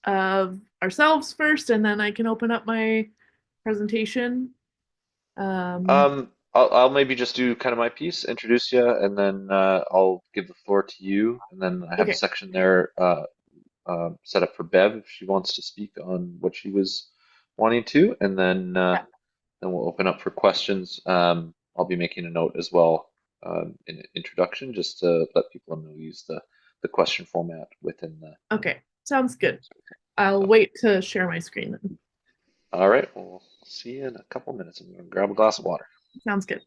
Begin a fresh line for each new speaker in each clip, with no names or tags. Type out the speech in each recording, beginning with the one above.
of ourselves first, and then I can open up my presentation. Um,
I'll maybe just do kind of my piece, introduce you, and then I'll give the floor to you, and then I have a
okay.
section there set up for Bev if she wants to speak on what she was wanting to, and
Yeah.
then we'll open up for questions. I'll be making a note as well in introduction, just to let people know use the question format within the.
Okay. Sounds good. I'll
Okay.
wait to share my screen then.
All right. Well, we'll see you in a couple minutes. I'm going to grab a glass of water.
Sounds good.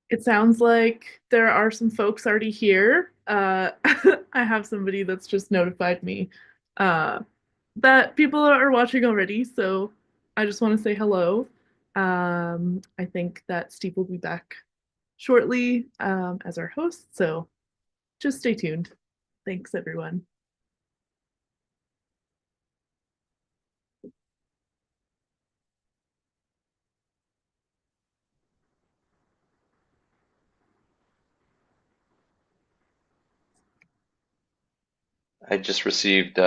It sounds like there are some folks already here. I have somebody that's just notified me uh, that people are watching already, so I just want to say hello. I think that Steve will be back shortly as our host, so just stay tuned. Thanks, everyone.
I just received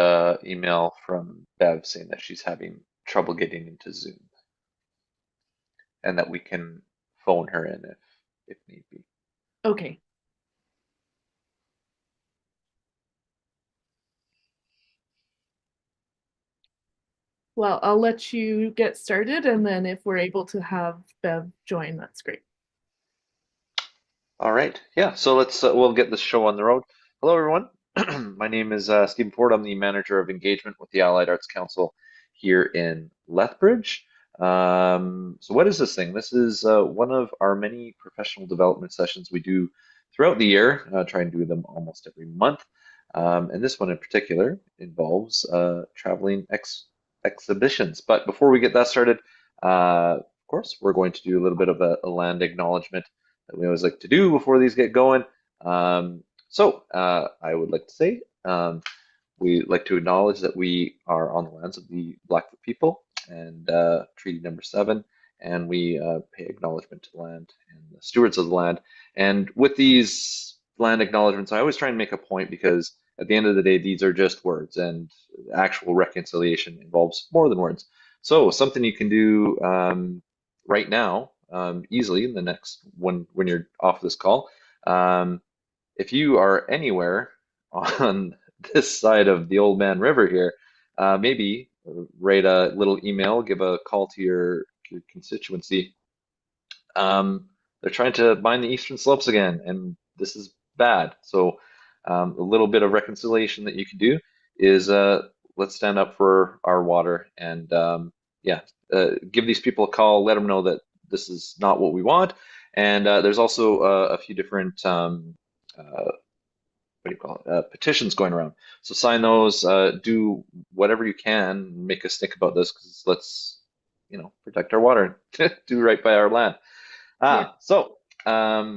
email from Bev saying that she's having trouble getting into Zoom and that we can phone her in if need be.
Okay, well, I'll let you get started, and then if we're able to have Bev join, that's great.
All right. Yeah. So we'll get this show on the road. Hello, everyone. My name is Stephen Ford. I'm the manager of engagement with the Allied Arts Council here in Lethbridge. So what is this thing? This is one of our many professional development sessions we do throughout the year. Try and do them almost every month. And this one in particular involves traveling exhibitions. But before we get that started, of course, we're going to do a little bit of a land acknowledgement that we always like to do before these get going. I would like to say we like to acknowledge that we are on the lands of the Blackfoot people and Treaty Number 7, and we pay acknowledgement to the land and the stewards of the land. And with these land acknowledgements, I always try and make a point because at the end of the day, these are just words, and actual reconciliation involves more than words. So something you can do right now, easily in the next when you're off this call. Um, if you are anywhere on this side of the Old Man River here, maybe write a little email, give a call to your constituency. They're trying to mine the eastern slopes again, and this is bad. So, a little bit of reconciliation that you can do is let's stand up for our water and yeah, give these people a call, let them know that this is not what we want. And there's also a few different what do you call it? Petitions going around. So sign those, do whatever you can, make us think about this because let's, protect our water, do right by our land.
Yeah.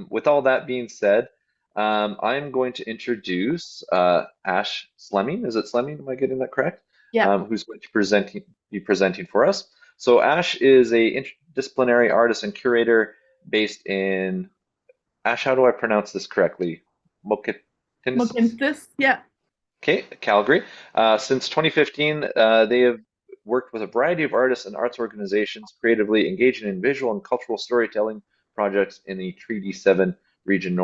With all that being said, I'm going to introduce Ash Slemming. Is it Slemming? Am I getting that correct?
Yeah.
Who's going to be presenting for us. So Ash is a interdisciplinary artist and curator based in, Ash, how do I pronounce this correctly?
Look
Mohkinstsis?
into this. Yeah.
Okay, Calgary. Since 2015, they have worked with a variety of artists and arts organizations, creatively engaging in visual and cultural storytelling projects in the Treaty 7 region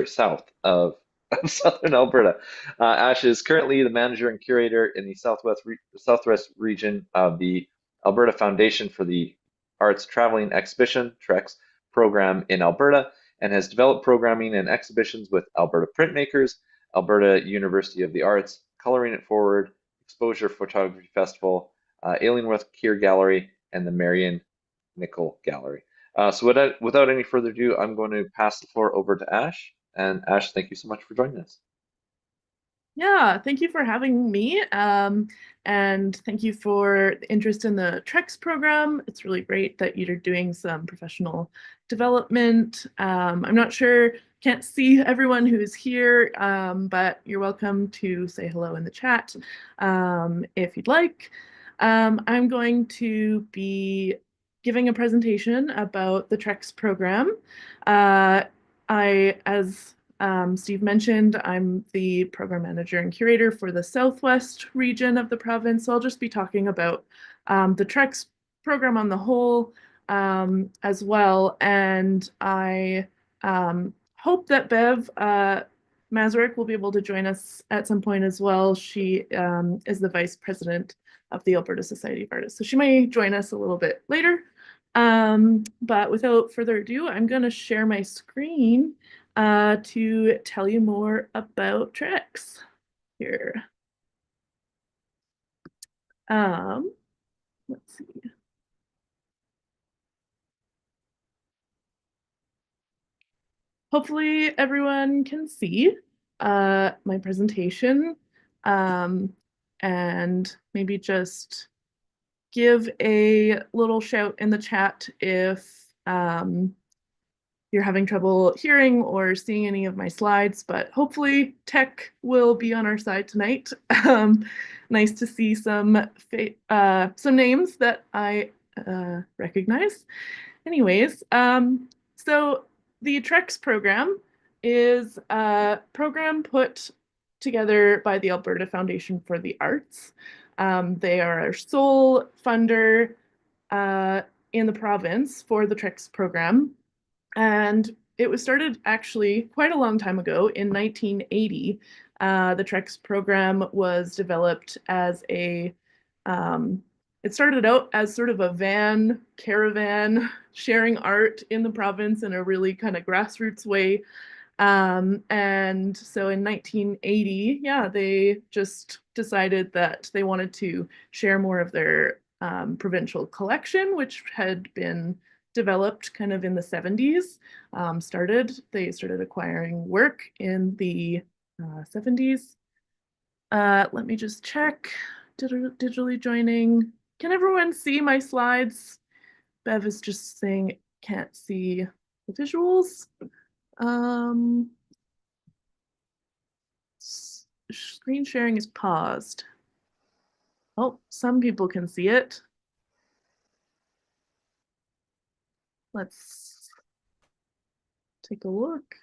south of, of southern Alberta. Ash is currently the manager and curator in the southwest region of the Alberta Foundation for the Arts Traveling Exhibition, TREX, program in Alberta and has developed programming and exhibitions with Alberta Printmakers, Alberta University of the Arts, Coloring It Forward, Exposure Photography Festival, Alienworth Keir Gallery, and the Marion Nickel Gallery. So without any further ado, I'm going to pass the floor over to Ash. And Ash, thank you so much for joining us.
Yeah, thank you for having me. And thank you for the interest in the TREX program. It's really great that you're doing some professional development. I'm not sure, can't see everyone who's here, but you're welcome to say hello in the chat if you'd like. I'm going to be giving a presentation about the TREX program. As Steve mentioned, I'm the program manager and curator for the Southwest region of the province. So I'll just be talking about the TREX program on the whole as well. And I hope that Bev Mazurek will be able to join us at some point as well. She is the vice president of the Alberta Society of Artists. So she may join us a little bit later. But without further ado, I'm going to share my screen to tell you more about TREX here. Um, let's see. Hopefully everyone can see my presentation and maybe just give a little shout in the chat if you're having trouble hearing or seeing any of my slides, but hopefully tech will be on our side tonight. Nice to see some names that I recognize. Anyways, so the TREX program is a program put together by the Alberta Foundation for the Arts. They are our sole funder uh, in the province for the TREX program. And it was started actually quite a long time ago in 1980. The TREX program was developed as um, it started out as sort of a van caravan sharing art in the province in a really kind of grassroots way. And so in 1980, yeah, they just decided that they wanted to share more of their provincial collection, which had been developed kind of in the 70s. They started acquiring work in the 70s. Let me just check. Digitally joining. Can everyone see my slides? Bev is just saying can't see the visuals. Um, Screen sharing is paused. Oh, some people can see it. Let's take a look.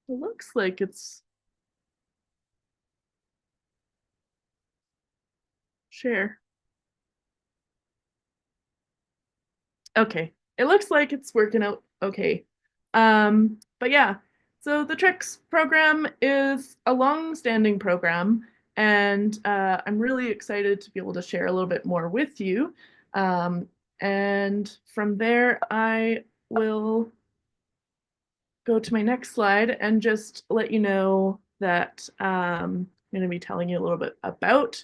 It looks like it's share. Okay, it looks like it's working out okay. But yeah, so the TREX program is a long-standing program, and I'm really excited to be able to share a little bit more with you. Um, and from there, I will go to my next slide and just let you know that I'm going to be telling you a little bit about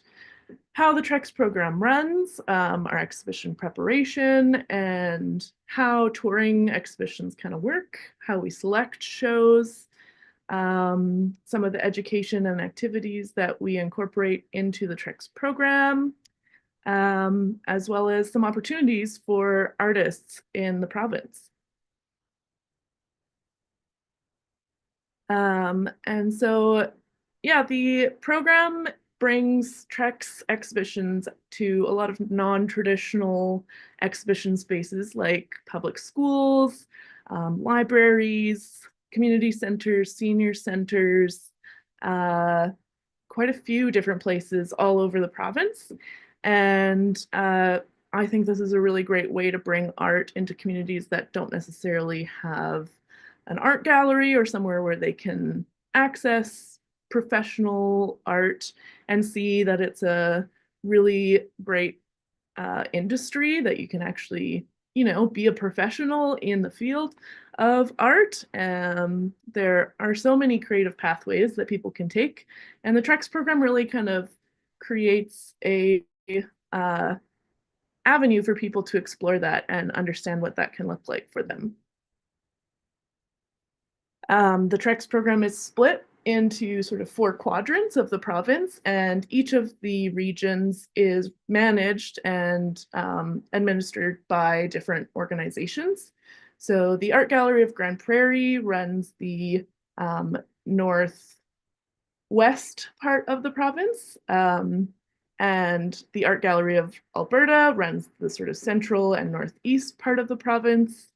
how the TREX program runs, our exhibition preparation, and how touring exhibitions kind of work, how we select shows, some of the education and activities that we incorporate into the TREX program, as well as some opportunities for artists in the province. And so, yeah, the program brings TREX exhibitions to a lot of non-traditional exhibition spaces like public schools, libraries, community centers, senior centers, uh, quite a few different places all over the province. And I think this is a really great way to bring art into communities that don't necessarily have an art gallery or somewhere where they can access professional art and see that it's a really great industry, that you can actually, be a professional in the field of art. There are so many creative pathways that people can take, and the TREX program really kind of creates a uh, avenue for people to explore that and understand what that can look like for them. The TREX program is split into sort of four quadrants of the province, and each of the regions is managed and administered by different organizations. So the Art Gallery of Grand Prairie runs the northwest part of the province, and the Art Gallery of Alberta runs the sort of central and northeast part of the province.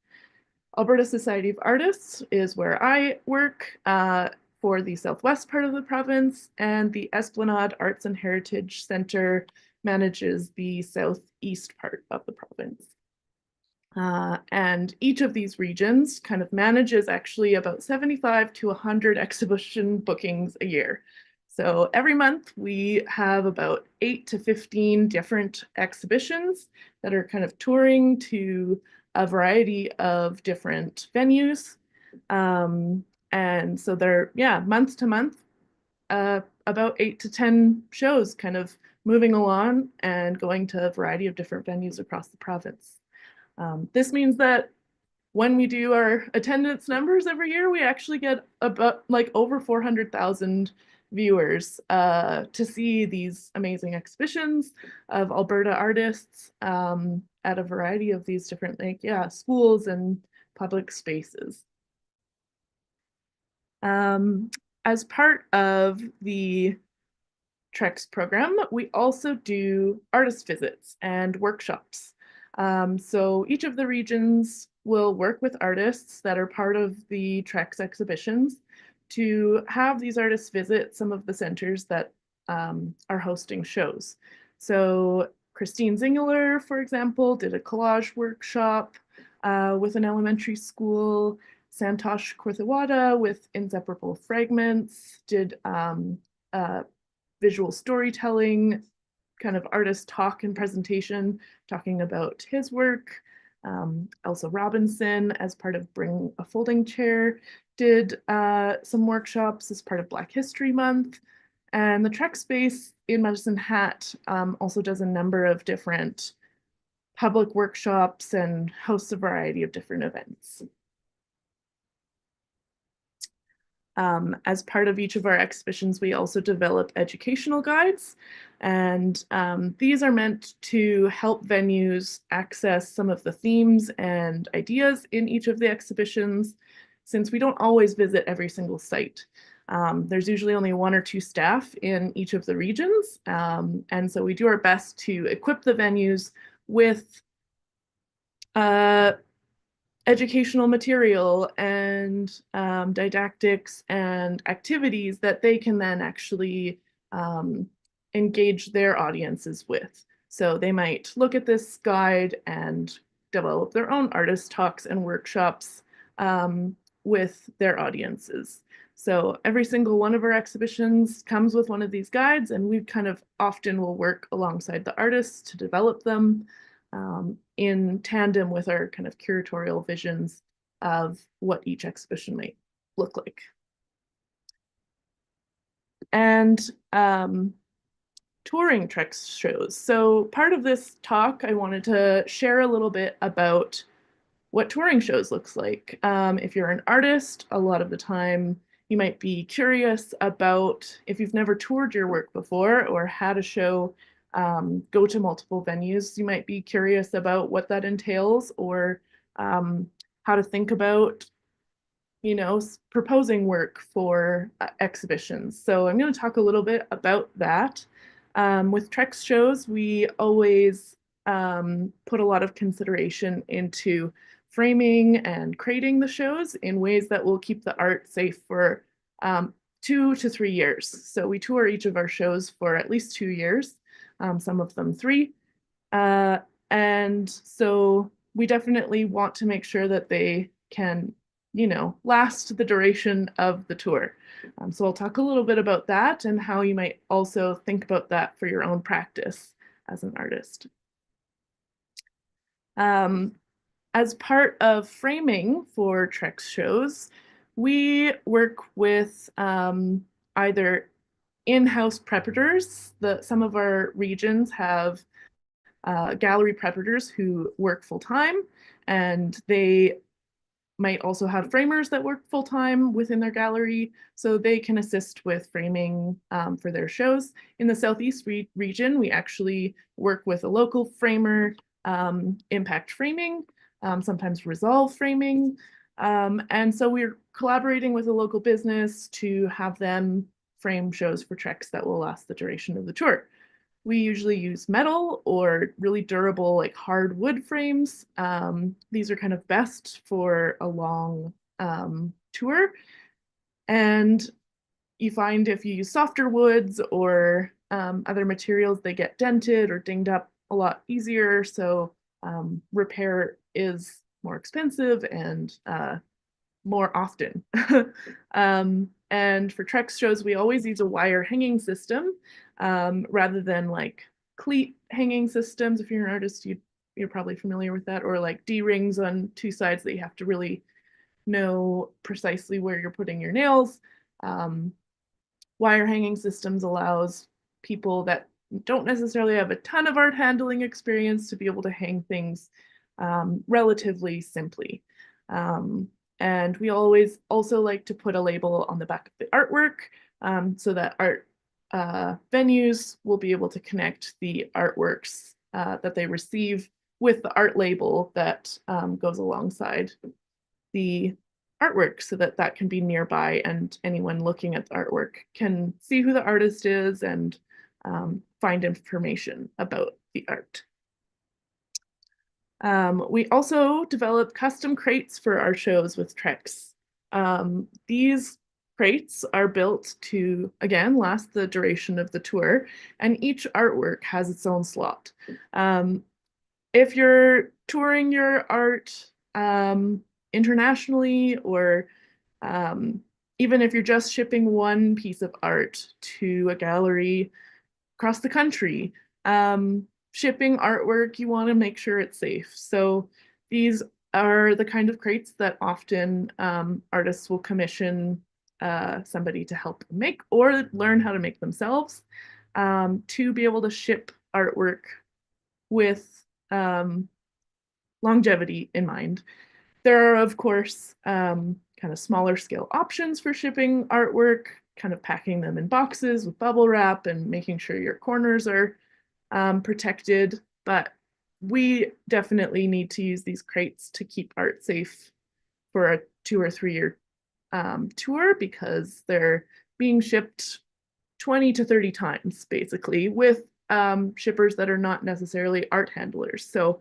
Alberta Society of Artists is where I work for the southwest part of the province, and the Esplanade Arts and Heritage Center manages the southeast part of the province. And each of these regions kind of manages actually about 75 to 100 exhibition bookings a year. So every month we have about 8 to 15 different exhibitions that are kind of touring to a variety of different venues. And so they're, yeah, month to month, about 8 to 10 shows kind of moving along and going to a variety of different venues across the province. This means that when we do our attendance numbers every year, we actually get about like over 400,000 viewers to see these amazing exhibitions of Alberta artists at a variety of these different, like, yeah, schools and public spaces. Um, as part of the TREX program, we also do artist visits and workshops. So each of the regions will work with artists that are part of the TREX exhibitions to have these artists visit some of the centers that are hosting shows. So Christine Zingeler, for example, did a collage workshop with an elementary school. Santosh Kurthawada with Inseparable Fragments did visual storytelling, kind of artist talk and presentation, talking about his work. Elsa Robinson, as part of Bring a Folding Chair, did some workshops as part of Black History Month. And the TREX space in Medicine Hat also does a number of different public workshops and hosts a variety of different events. As part of each of our exhibitions, we also develop educational guides, and these are meant to help venues access some of the themes and ideas in each of the exhibitions, since we don't always visit every single site. There's usually only one or two staff in each of the regions, and so we do our best to equip the venues with uh, educational material and didactics and activities that they can then actually um, engage their audiences with. So they might look at this guide and develop their own artist talks and workshops with their audiences. So every single one of our exhibitions comes with one of these guides, and we kind of often will work alongside the artists to develop them in tandem with our kind of curatorial visions of what each exhibition might look like. And touring TREX shows. So part of this talk, I wanted to share a little bit about what touring shows looks like. If you're an artist, a lot of the time you might be curious about, if you've never toured your work before or had a show go to multiple venues, you might be curious about what that entails, or how to think about, proposing work for exhibitions. So I'm going to talk a little bit about that. With TREX shows, we always put a lot of consideration into framing and creating the shows in ways that will keep the art safe for 2 to 3 years. So we tour each of our shows for at least 2 years, some of them three. Uh, and so we definitely want to make sure that they can, last the duration of the tour. So I'll talk a little bit about that and how you might also think about that for your own practice as an artist. Um, as part of framing for TREX shows, we work with either in-house preparators. Some of our regions have gallery preparators who work full time, and they might also have framers that work full time within their gallery, so they can assist with framing for their shows. In the Southeast region, we actually work with a local framer, Impact Framing, sometimes Resolve Framing. And so we're collaborating with a local business to have them frame shows for TREX that will last the duration of the tour. We usually use metal or really durable, like hard wood frames. These are kind of best for a long tour. And you find if you use softer woods or other materials, they get dented or dinged up a lot easier. So repair is more expensive and more often. And for TREX shows, we always use a wire hanging system rather than like cleat hanging systems. If you're an artist, you're probably familiar with that, or like D rings on two sides that you have to really know precisely where you're putting your nails. Um, Wire hanging systems allows people that don't necessarily have a ton of art handling experience to be able to hang things relatively simply. Um, and we always also like to put a label on the back of the artwork so that art venues will be able to connect the artworks that they receive with the art label that goes alongside the artwork so that that can be nearby and anyone looking at the artwork can see who the artist is and find information about the art. We also develop custom crates for our shows with TREX. These crates are built to, again, last the duration of the tour, and each artwork has its own slot. Um, if you're touring your art internationally, or um, even if you're just shipping one piece of art to a gallery across the country, shipping artwork, you want to make sure it's safe. So these are the kind of crates that often artists will commission somebody to help them make or learn how to make themselves to be able to ship artwork with longevity in mind. There are, of course, kind of smaller scale options for shipping artwork, kind of packing them in boxes with bubble wrap and making sure your corners are protected. But we definitely need to use these crates to keep art safe for a 2 or 3 year tour because they're being shipped 20 to 30 times basically with shippers that are not necessarily art handlers. So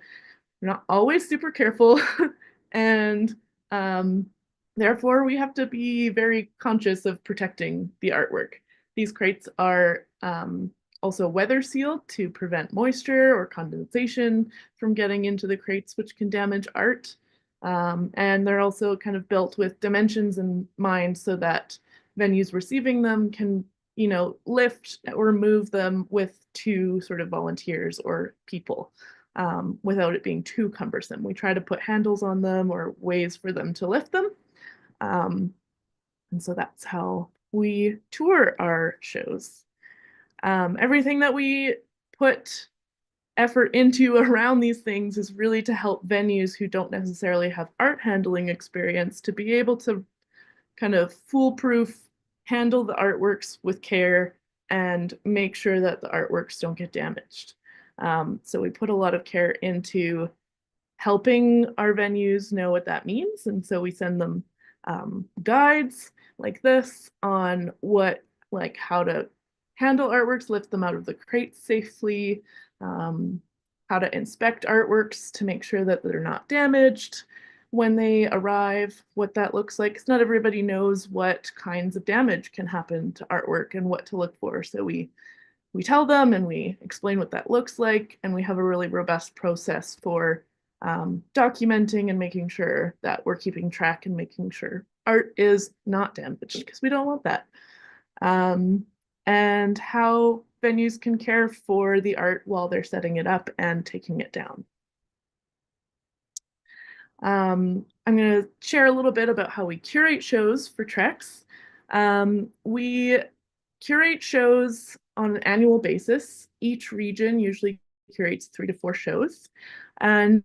we're not always super careful, and um, therefore we have to be very conscious of protecting the artwork. These crates are also weather sealed to prevent moisture or condensation from getting into the crates, which can damage art. And they're also kind of built with dimensions in mind so that venues receiving them can, lift or move them with two sort of volunteers or people without it being too cumbersome. We try to put handles on them or ways for them to lift them. Um, and so that's how we tour our shows. Everything that we put effort into around these things is really to help venues who don't necessarily have art handling experience to be able to kind of foolproof handle the artworks with care and make sure that the artworks don't get damaged. So we put a lot of care into helping our venues know what that means. And so we send them guides like this on like how to handle artworks, lift them out of the crates safely, um, how to inspect artworks to make sure that they're not damaged when they arrive, what that looks like. Because not everybody knows what kinds of damage can happen to artwork and what to look for. So we tell them and we explain what that looks like, and we have a really robust process for documenting and making sure that we're keeping track and making sure art is not damaged because we don't want that. Um, and how venues can care for the art while they're setting it up and taking it down. I'm going to share a little bit about how we curate shows for TREX. We curate shows on an annual basis. Each region usually curates 3 to 4 shows. And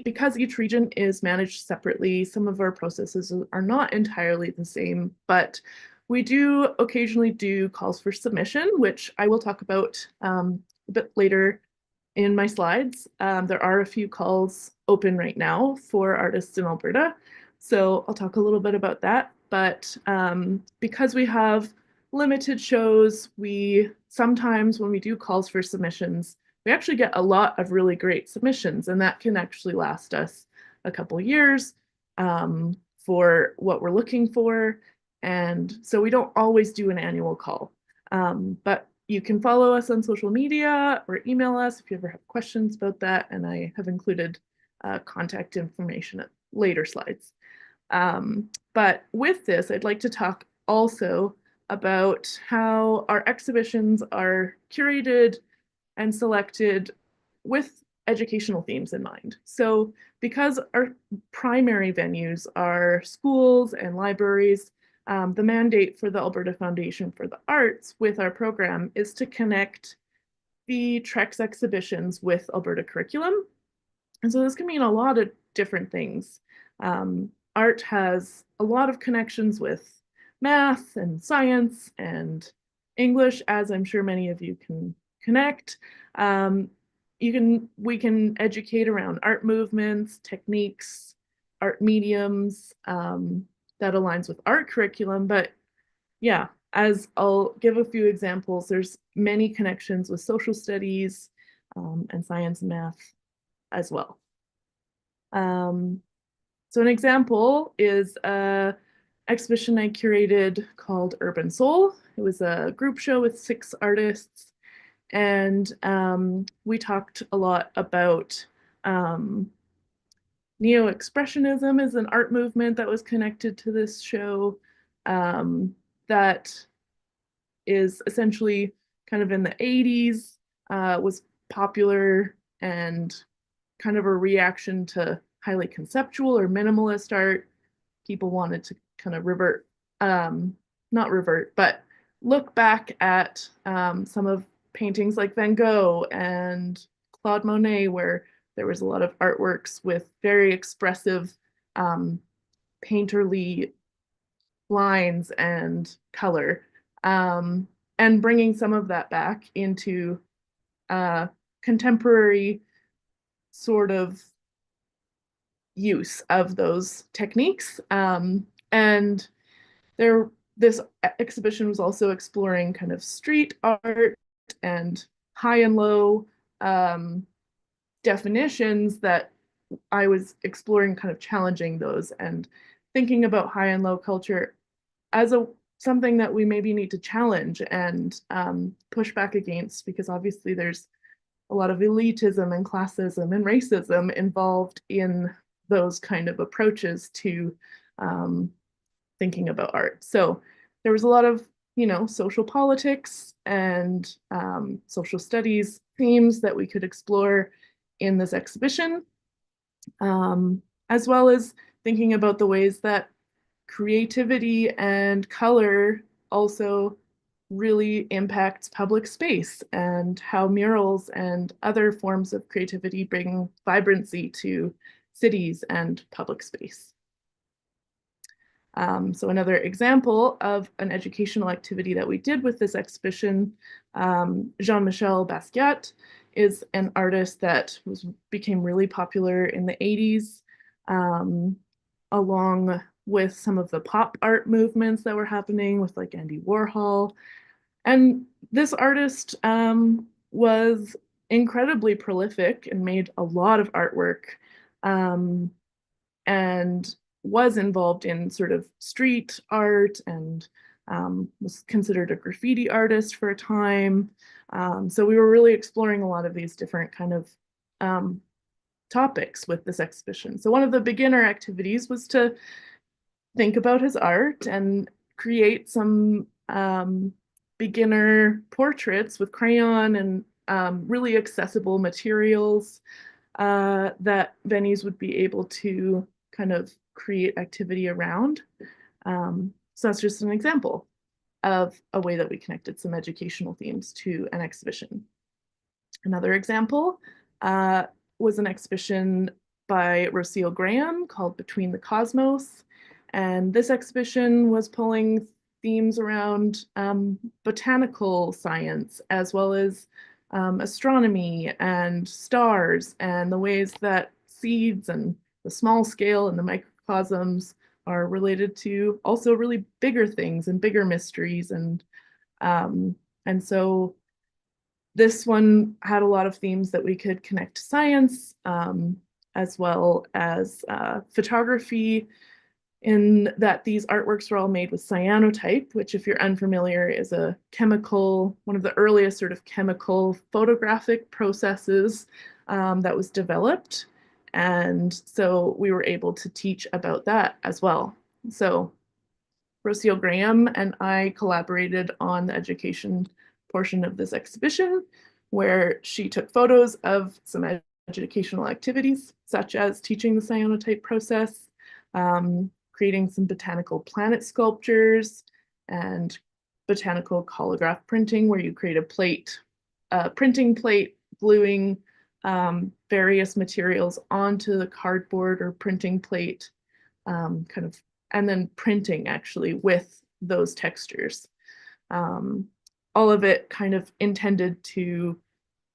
because each region is managed separately, some of our processes are not entirely the same, but we do occasionally do calls for submission, which I will talk about a bit later in my slides. There are a few calls open right now for artists in Alberta. So I'll talk a little bit about that. But because we have limited shows, we sometimes, when we do calls for submissions, we actually get a lot of really great submissions, and that can actually last us a couple years for what we're looking for. And so we don't always do an annual call. But you can follow us on social media or email us if you ever have questions about that. And I have included contact information at later slides. But with this, I'd like to talk also about how our exhibitions are curated and selected with educational themes in mind. So because our primary venues are schools and libraries, the mandate for the Alberta Foundation for the Arts with our program is to connect the TREX exhibitions with Alberta curriculum. And so this can mean a lot of different things. Art has a lot of connections with math and science and English, as I'm sure many of you can connect. Um, we can educate around art movements, techniques, art mediums that aligns with art curriculum. But yeah, as I'll give a few examples, there's many connections with social studies and science and math as well. Um, so an example is a exhibition I curated called Urban Soul. It was a group show with 6 artists, and we talked a lot about neo-expressionism as an art movement that was connected to this show that is essentially kind of in the 80s, was popular and kind of a reaction to highly conceptual or minimalist art. People wanted to kind of revert, not revert, but look back at some of paintings like Van Gogh and Claude Monet, where there was a lot of artworks with very expressive um, painterly lines and color, um, and bringing some of that back into contemporary sort of use of those techniques. And there, this exhibition was also exploring kind of street art and high and low um, definitions that I was exploring, kind of challenging those and thinking about high and low culture as a something that we maybe need to challenge and push back against, because obviously there's a lot of elitism and classism and racism involved in those kind of approaches to um, thinking about art. So there was a lot of, social politics and social studies themes that we could explore in this exhibition, as well as thinking about the ways that creativity and color also really impacts public space and how murals and other forms of creativity bring vibrancy to cities and public space. So another example of an educational activity that we did with this exhibition, Jean-Michel Basquiat is an artist that became really popular in the 80s, along with some of the pop art movements that were happening with like Andy Warhol. And this artist was incredibly prolific and made a lot of artwork. Um, and was involved in sort of street art and was considered a graffiti artist for a time. So we were really exploring a lot of these different kind of topics with this exhibition. So one of the beginner activities was to think about his art and create some beginner portraits with crayon and really accessible materials. that venues would be able to kind of create activity around. So that's just an example of a way that we connected some educational themes to an exhibition. Another example uh, was an exhibition by Rocio Graham called Between the Cosmos. And this exhibition was pulling themes around botanical science as well as astronomy and stars and the ways that seeds and the small scale and the microcosms are related to also really bigger things and bigger mysteries um, and so this one had a lot of themes that we could connect to science, as well as photography, in that these artworks were all made with cyanotype, which, if you're unfamiliar, is a chemical, one of the earliest sort of chemical photographic processes that was developed. And so we were able to teach about that as well. So Rocio Graham and I collaborated on the education portion of this exhibition, where she took photos of some educational activities, such as teaching the cyanotype process, creating some botanical planet sculptures, and botanical holograph printing, where you create a plate, a printing plate, gluing various materials onto the cardboard or printing plate, kind of, and then printing actually with those textures. Um, all of it kind of intended to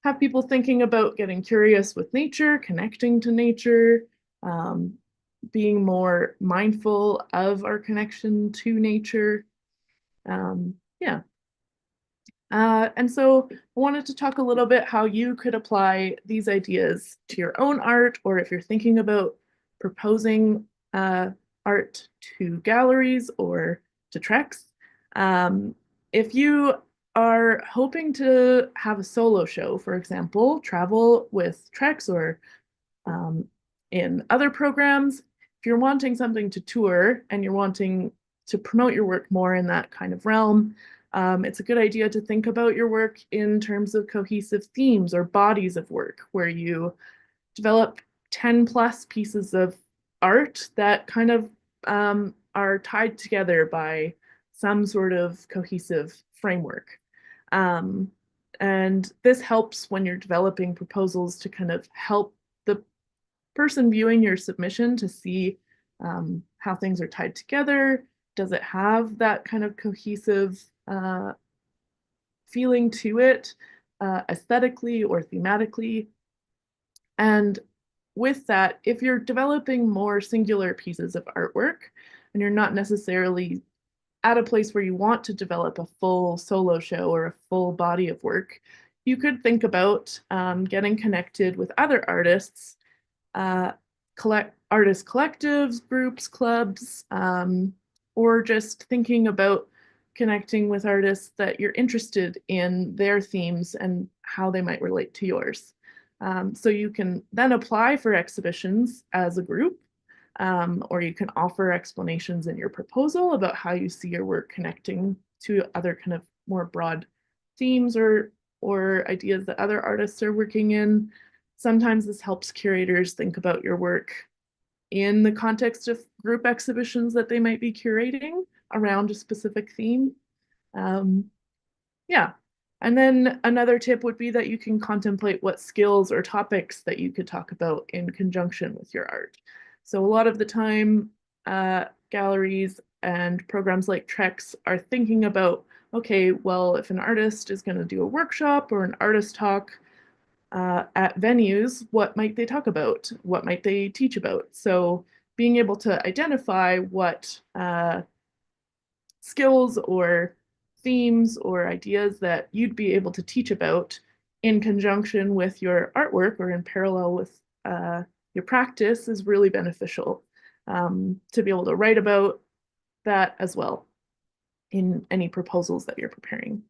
have people thinking about getting curious with nature, connecting to nature, um, being more mindful of our connection to nature. Yeah. And so I wanted to talk a little bit how you could apply these ideas to your own art, or if you're thinking about proposing art to galleries or to TREX. Um, if you are hoping to have a solo show, for example, travel with TREX or um, in other programs, if you're wanting something to tour and you're wanting to promote your work more in that kind of realm, it's a good idea to think about your work in terms of cohesive themes or bodies of work where you develop 10 plus pieces of art that kind of are tied together by some sort of cohesive framework. Um, and this helps when you're developing proposals to kind of help the person viewing your submission to see how things are tied together. Does it have that kind of cohesive feeling to it, aesthetically or thematically? And with that, if you're developing more singular pieces of artwork and you're not necessarily at a place where you want to develop a full solo show or a full body of work, you could think about getting connected with other artists, collect artist collectives, groups, clubs, or just thinking about connecting with artists that you're interested in their themes and how they might relate to yours. So you can then apply for exhibitions as a group, or you can offer explanations in your proposal about how you see your work connecting to other kind of more broad themes or ideas that other artists are working in. Sometimes this helps curators think about your work in the context of group exhibitions that they might be curating around a specific theme. Um, yeah. And then another tip would be that you can contemplate what skills or topics that you could talk about in conjunction with your art. So a lot of the time, galleries and programs like TREX are thinking about, okay, well, if an artist is going to do a workshop or an artist talk, at venues, what might they talk about? What might they teach about? So being able to identify what skills or themes or ideas that you'd be able to teach about in conjunction with your artwork or in parallel with your practice is really beneficial, to be able to write about that as well in any proposals that you're preparing.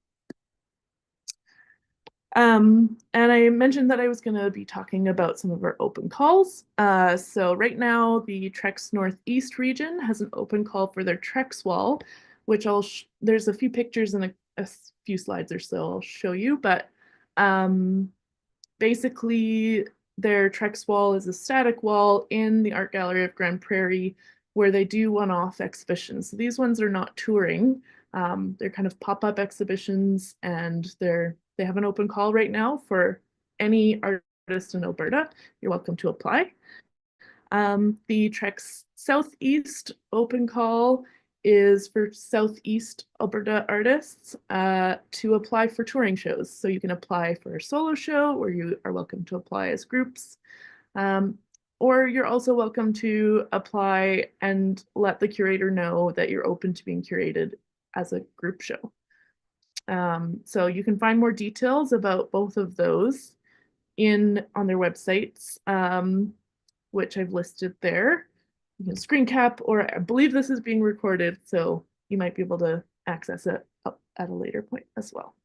And I mentioned that I was going to be talking about some of our open calls. So right now, the TREX Northeast region has an open call for their TREX wall, which there's a few pictures and a few slides or so I'll show you. But basically, their TREX wall is a static wall in the Art Gallery of Grand Prairie where they do one-off exhibitions. So these ones are not touring. They're kind of pop-up exhibitions, and they have an open call right now for any artist in Alberta. You're welcome to apply. The TREX Southeast open call is for Southeast Alberta artists to apply for touring shows. So you can apply for a solo show, or you are welcome to apply as groups. Um, or you're also welcome to apply and let the curator know that you're open to being curated as a group show. So you can find more details about both of those on their websites, which I've listed there. You can screen cap, or I believe this is being recorded, so you might be able to access it up at a later point as well.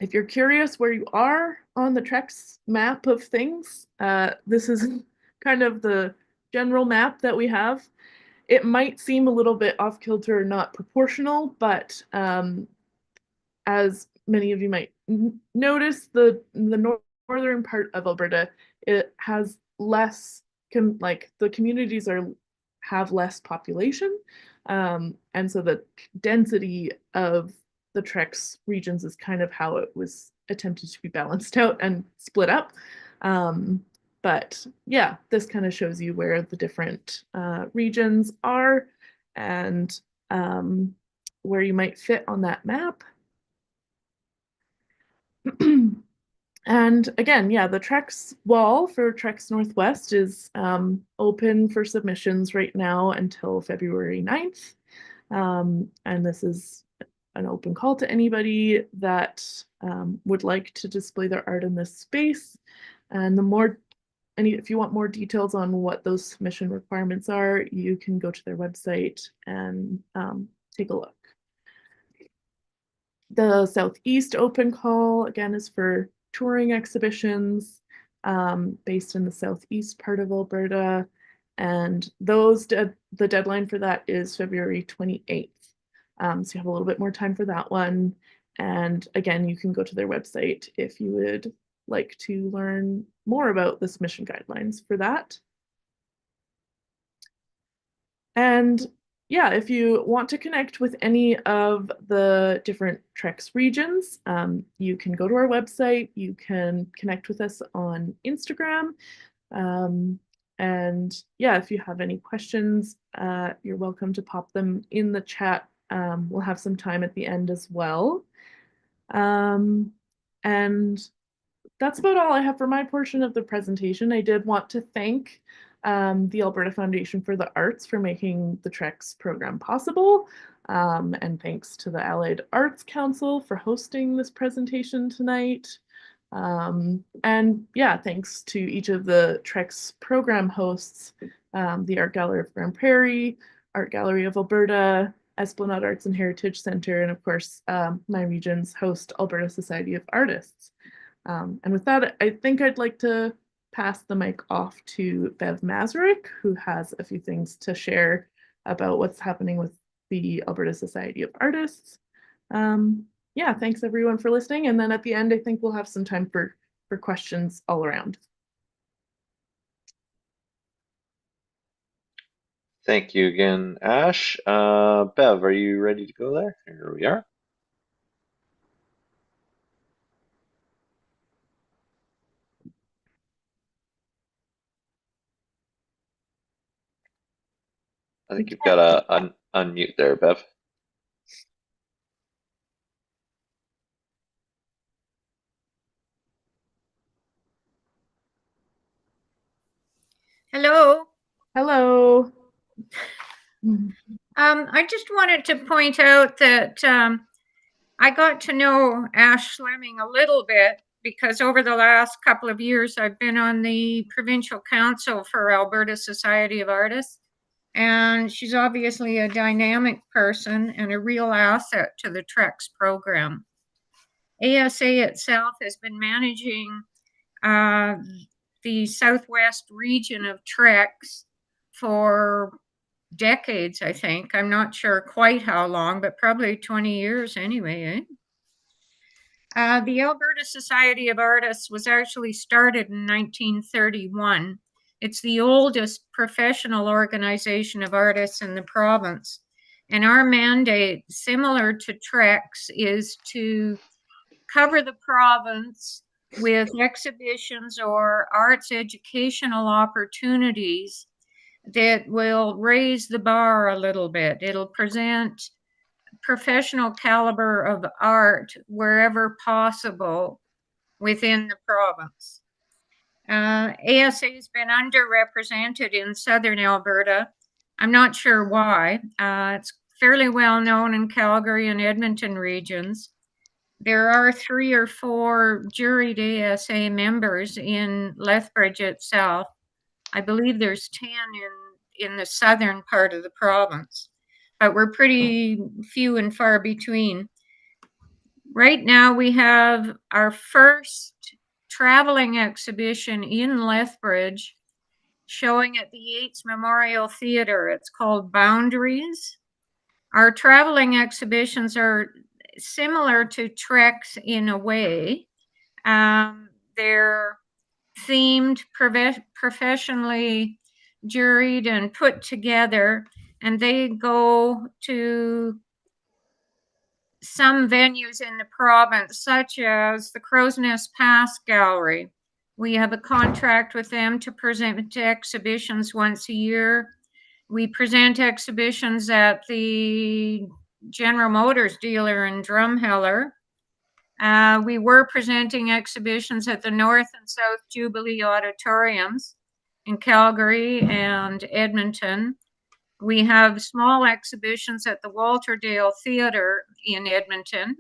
If you're curious where you are on the TREX map of things, this is kind of the general map that we have. It might seem a little bit off kilter or not proportional, but as many of you might notice, the northern part of Alberta, it has less like the communities have less population, and so the density of the TREX regions is kind of how it was attempted to be balanced out and split up. But yeah, this kind of shows you where the different regions are and where you might fit on that map. And again, yeah, the TREX wall for TREX Northwest is open for submissions right now until February 9th. And this is an open call to anybody that would like to display their art in this space. And if you want more details on what those submission requirements are, you can go to their website and take a look. The Southeast open call, again, is for touring exhibitions based in the southeast part of Alberta. And the deadline for that is February 28th. So you have a little bit more time for that one. And again, you can go to their website if you would like to learn more about the submission guidelines for that. And yeah, if you want to connect with any of the different TREX regions, you can go to our website. You can connect with us on Instagram. And yeah, if you have any questions, you're welcome to pop them in the chat. We'll have some time at the end as well. And that's about all I have for my portion of the presentation. I did want to thank the Alberta Foundation for the Arts for making the TREX program possible. And thanks to the Allied Arts Council for hosting this presentation tonight. And yeah, thanks to each of the TREX program hosts, the Art Gallery of Grand Prairie, Art Gallery of Alberta, Esplanade Arts and Heritage Center, and of course, my region's host, Alberta Society of Artists. And with that, I think I'd like to pass the mic off to Bev Masaryk, who has a few things to share about what's happening with the Alberta Society of Artists. Yeah, thanks everyone for listening. And then at the end, I think we'll have some time for questions all around.
Thank you again, Ash. Bev, are you ready to go there? Here we are. I think you've got to unmute there, Bev.
Hello.
Hello.
I just wanted to point out that I got to know Ash Slemming a little bit because over the last couple of years, I've been on the provincial council for Alberta Society of Artists. And she's obviously a dynamic person and a real asset to the TREX program. ASA itself has been managing the southwest region of TREX for decades, I think. I'm not sure quite how long, but probably 20 years anyway. The Alberta Society of Artists was actually started in 1931. It's the oldest professional organization of artists in the province. And our mandate, similar to TREX, is to cover the province with exhibitions or arts educational opportunities that will raise the bar a little bit. It'll present professional caliber of art wherever possible within the province. ASA has been underrepresented in southern Alberta. I'm not sure why. It's fairly well known in Calgary and Edmonton regions. There are 3 or 4 juried ASA members in Lethbridge itself. I believe there's 10 in the southern part of the province, but we're pretty few and far between. Right now, we have our first traveling exhibition in Lethbridge showing at the Yates Memorial Theatre. It's called Boundaries. Our traveling exhibitions are similar to TREX in a way. They're themed, professionally juried and put together, and they go to some venues in the province, such as the Crow's Nest Pass Gallery. We have a contract with them to present exhibitions once a year. We present exhibitions at the General Motors dealer in Drumheller. We were presenting exhibitions at the North and South Jubilee auditoriums in Calgary and Edmonton. We have small exhibitions at the Walterdale Theatre in Edmonton.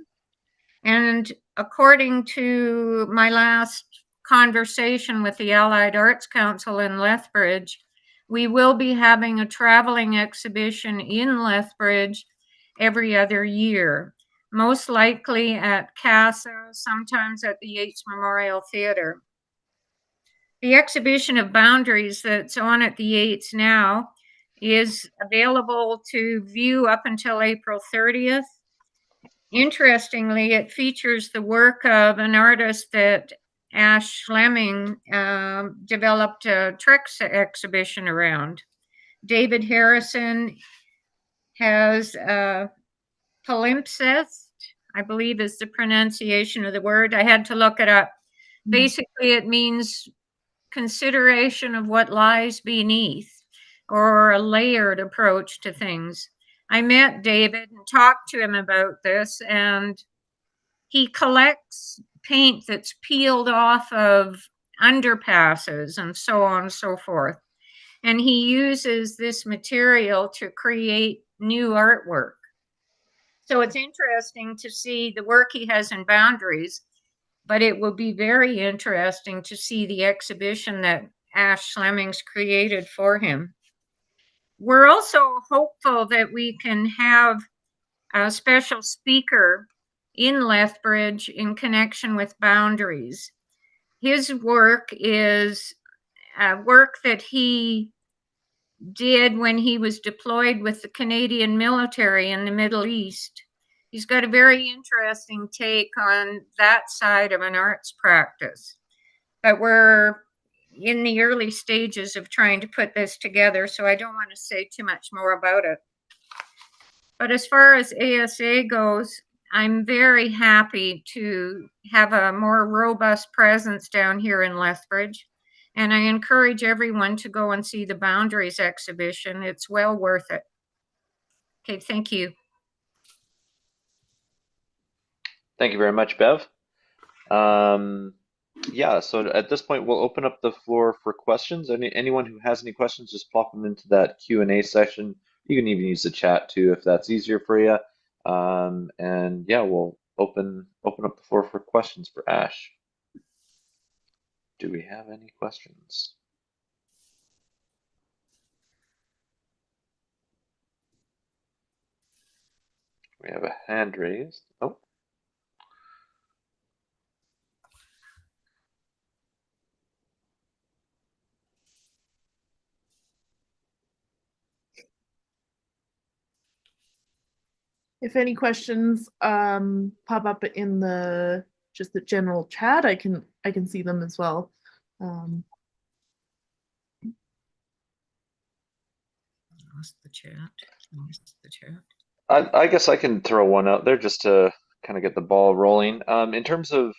And according to my last conversation with the Allied Arts Council in Lethbridge, we will be having a traveling exhibition in Lethbridge every other year, most likely at CASA, sometimes at the Yates Memorial Theatre. The exhibition of Boundaries that's on at the Yates now is available to view up until April 30th. Interestingly, it features the work of an artist that Ash Fleming developed a TREX exhibition around. David Harrison has palimpsest, I believe is the pronunciation of the word. I had to look it up. Basically, it means consideration of what lies beneath, or a layered approach to things. I met David and talked to him about this, and he collects paint that's peeled off of underpasses and so on and so forth. And he uses this material to create new artwork. So it's interesting to see the work he has in Boundaries, but it will be very interesting to see the exhibition that Ash Slemmings created for him. We're also hopeful that we can have a special speaker in Lethbridge in connection with Boundaries. His work is work that he did when he was deployed with the Canadian military in the Middle East. He's got a very interesting take on that side of an arts practice. But we're in the early stages of trying to put this together, so I don't want to say too much more about it. But as far as ASA goes, I'm very happy to have a more robust presence down here in Lethbridge. And I encourage everyone to go and see the Boundaries exhibition. It's well worth it. Okay, thank you.
Thank you very much, Bev. Yeah, so at this point, we'll open up the floor for questions. Anyone who has any questions, just plop them into that Q&A section. You can even use the chat too if that's easier for you. And yeah, we'll open up the floor for questions for Ash. Do we have any questions? We have a hand raised. Oh.
If any questions pop up in the just the general chat, I can see them as well. Um,
Lost the chat. Missed the chat.
I guess I can throw one out there just to kind of get the ball rolling. In terms of,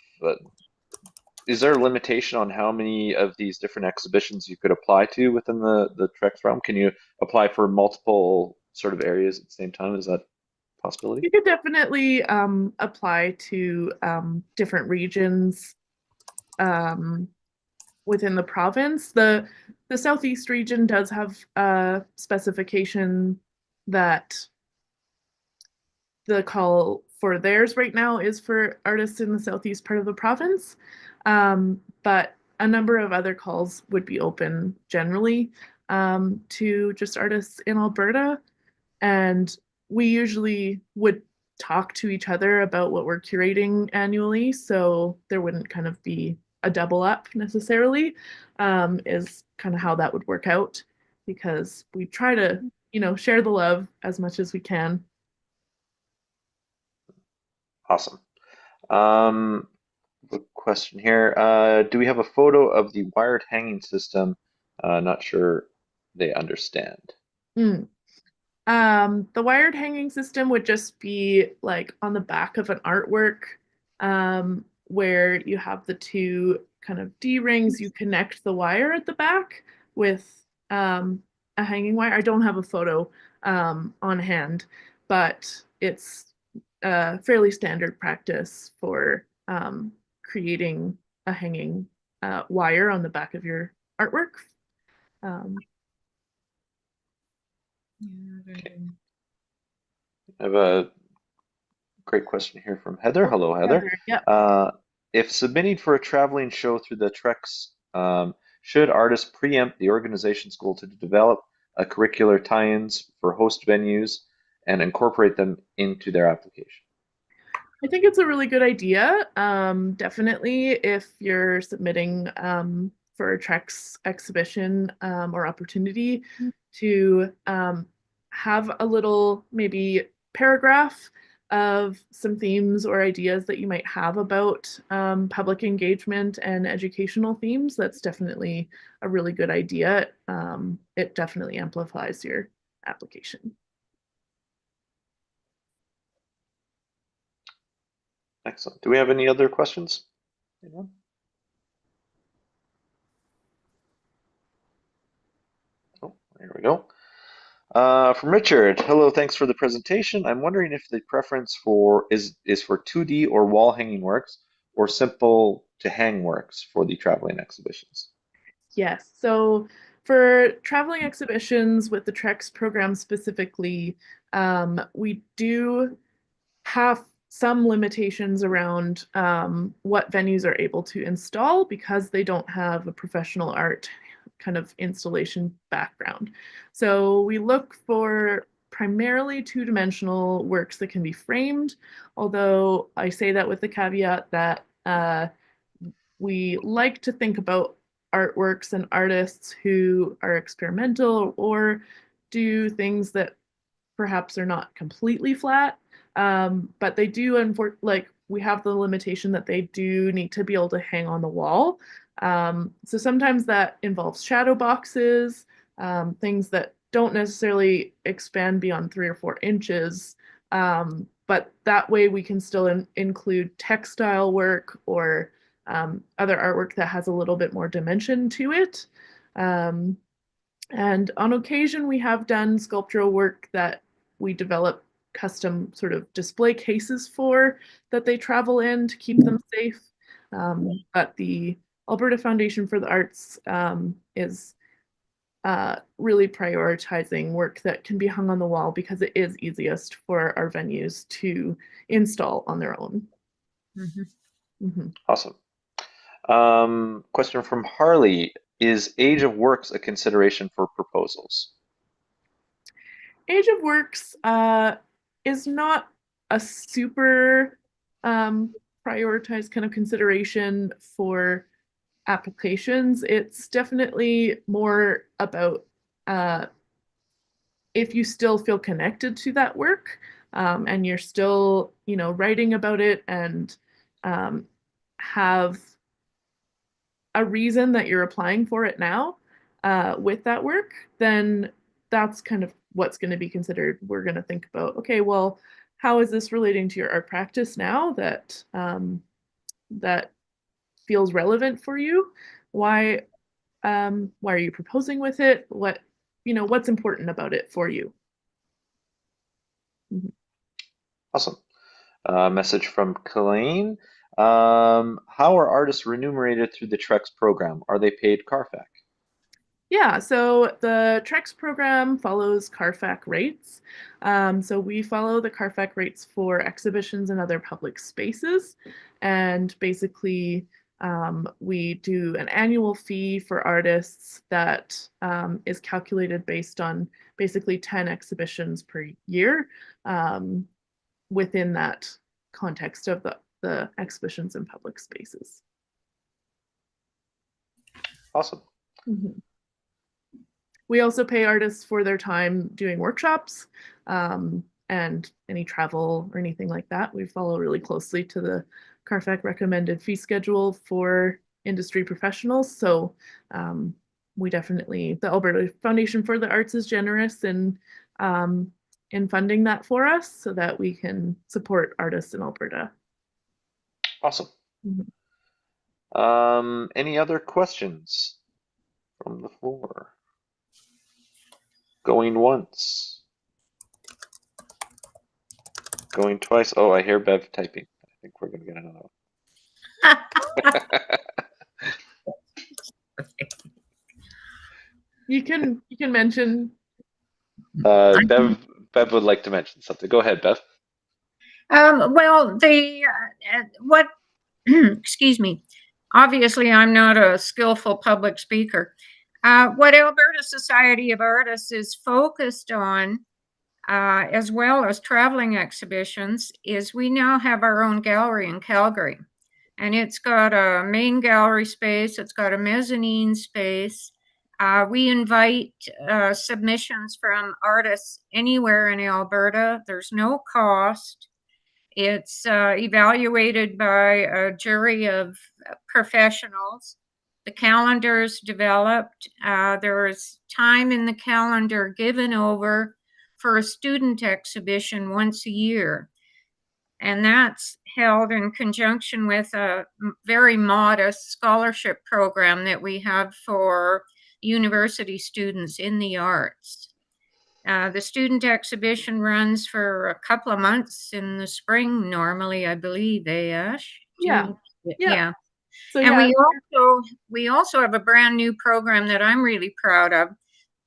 is there a limitation on how many of these different exhibitions you could apply to within the TREX realm? Can you apply for multiple sort of areas at the same time? Is that a possibility?
you could definitely apply to different regions um, within the province. The southeast region does have a specification that the call for theirs right now is for artists in the southeast part of the province. But a number of other calls would be open generally to just artists in Alberta. And we usually would talk to each other about what we're curating annually. So there wouldn't kind of be a double up necessarily, is kind of how that would work out because we try to, share the love as much as we can.
Awesome. A question here. Do we have a photo of the wired hanging system? Not sure they understand.
Mm. The wired hanging system would just be like on the back of an artwork, where you have the two kind of D rings. You connect the wire at the back with a hanging wire. I don't have a photo on hand, but it's fairly standard practice for creating a hanging wire on the back of your artwork. Um,
Okay. I have a great question here from Heather. Hello, Heather.
Heather, yep.
Uh, if submitting for a traveling show through the TREX, should artists preempt the organization's goal to develop a curricular tie-ins for host venues and incorporate them into their application?
I think it's a really good idea. Definitely, if you're submitting for a TREX exhibition or opportunity, to have a little maybe paragraph of some themes or ideas that you might have about public engagement and educational themes. That's definitely a really good idea. It definitely amplifies your application.
Excellent. Do we have any other questions? Anyone? Oh, there we go. From Richard, hello, thanks for the presentation. I'm wondering if the preference for is for 2D or wall hanging works or simple to hang works for the traveling exhibitions.
Yes. So for traveling exhibitions with the TREX program specifically, we do have some limitations around what venues are able to install because they don't have a professional art kind of installation background. So we look for primarily two-dimensional works that can be framed, although I say that with the caveat that we like to think about artworks and artists who are experimental or do things that perhaps are not completely flat, but they do, like we have the limitation that they do need to be able to hang on the wall. So sometimes that involves shadow boxes, things that don't necessarily expand beyond 3 or 4 inches. But that way we can still include textile work or other artwork that has a little bit more dimension to it. Um, and on occasion, we have done sculptural work that we develop custom sort of display cases for that they travel in to keep them safe. But the Alberta Foundation for the Arts is really prioritizing work that can be hung on the wall because it is easiest for our venues to install on their own.
Mhm.
Mm-hmm.
Awesome. Question from Harley. Is age of works a consideration for proposals?
Age of Works is not a super um, prioritized kind of consideration for applications. It's definitely more about uh, if you still feel connected to that work and you're still, writing about it and have a reason that you're applying for it now with that work, then that's kind of what's going to be considered. We're going to think about, okay, well, how is this relating to your art practice now that feels relevant for you? Why are you proposing with it? What's important about it for you? Mhm.
Awesome. Message from Colleen. How are artists remunerated through the TREX program? Are they paid CARFAC?
Yeah, so the TREX program follows CARFAC rates. So we follow the CARFAC rates for exhibitions and other public spaces. And basically, we do an annual fee for artists that is calculated based on basically 10 exhibitions per year within that context of the exhibitions in public spaces.
Awesome.
Mhm. We also pay artists for their time doing workshops and any travel or anything like that. We follow really closely to the CARFAC recommended fee schedule for industry professionals. So we definitely, the Alberta Foundation for the Arts is generous in funding that for us so that we can support artists in Alberta.
Awesome.
Mhm.
Any other questions from the floor? Going once. Going twice. Oh, I hear Bev typing. I think we're going to get another one.
You can mention.
Bev would like to mention something. Go ahead, Bev.
Well, what, excuse me. Obviously, I'm not a skillful public speaker. What Alberta Society of Artists is focused on, as well as traveling exhibitions, is we now have our own gallery in Calgary. And it's got a main gallery space, it's got a mezzanine space. We invite submissions from artists anywhere in Alberta. There's no cost. It's evaluated by a jury of professionals. The calendar's developed. There is time in the calendar given over for a student exhibition once a year. And that's held in conjunction with a very modest scholarship program that we have for university students in the arts. The student exhibition runs for a couple of months in the spring, normally, I believe, Ash?
Yeah.
Yeah.
So
And
yeah.
we also have a brand new program that I'm really proud of.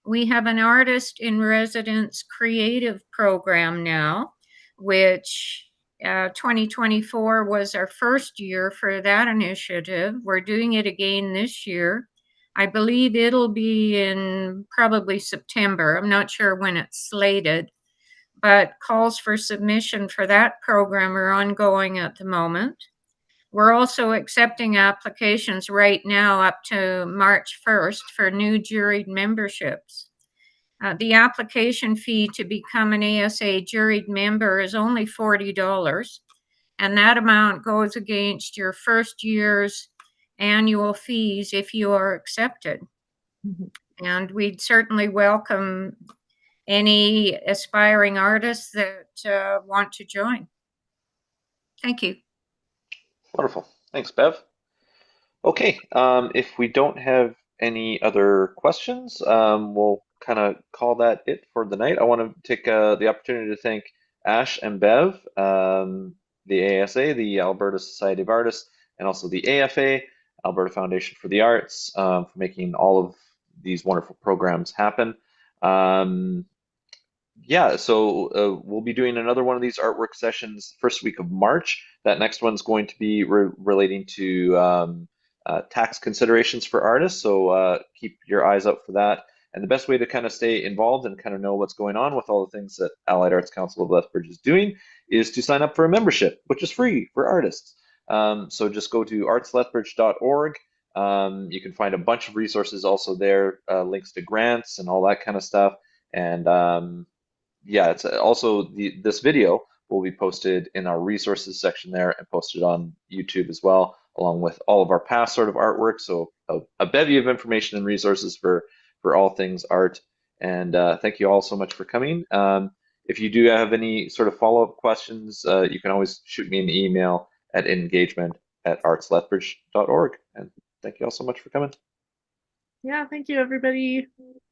We have an artist in residence creative program now, which 2024 was our first year for that initiative. We're doing it again this year. I believe it'll be in probably September. I'm not sure when it's slated, but calls for submission for that program are ongoing at the moment. We're also accepting applications right now up to March 1st for new juried memberships. The application fee to become an ASA juried member is only $40, and that amount goes against your first year's annual fees if you are accepted.
Mhm.
And we'd certainly welcome any aspiring artists that want to join. Thank you.
Wonderful. Thanks, Bev. Okay, if we don't have any other questions, we'll kind of call that it for the night. I want to take the opportunity to thank Ash and Bev, the ASA, the Alberta Society of Artists, and also the AFA, Alberta Foundation for the Arts, for making all of these wonderful programs happen. Yeah, so we'll be doing another one of these artwork sessions first week of March. That next one's going to be relating to tax considerations for artists, so keep your eyes out for that. And the best way to kind of stay involved and kind of know what's going on with all the things that Allied Arts Council of Lethbridge is doing is to sign up for a membership, which is free for artists. So just go to artslethbridge.org. You can find a bunch of resources also there, links to grants and all that kind of stuff. And yeah, it's also this video will be posted in our resources section there and posted on YouTube as well, along with all of our past sort of artwork. So a bevy of information and resources for all things art. And thank you all so much for coming. If you do have any sort of follow-up questions, you can always shoot me an email at engagement@artslethbridge.org. And thank you all so much for coming.
Yeah, thank you, everybody.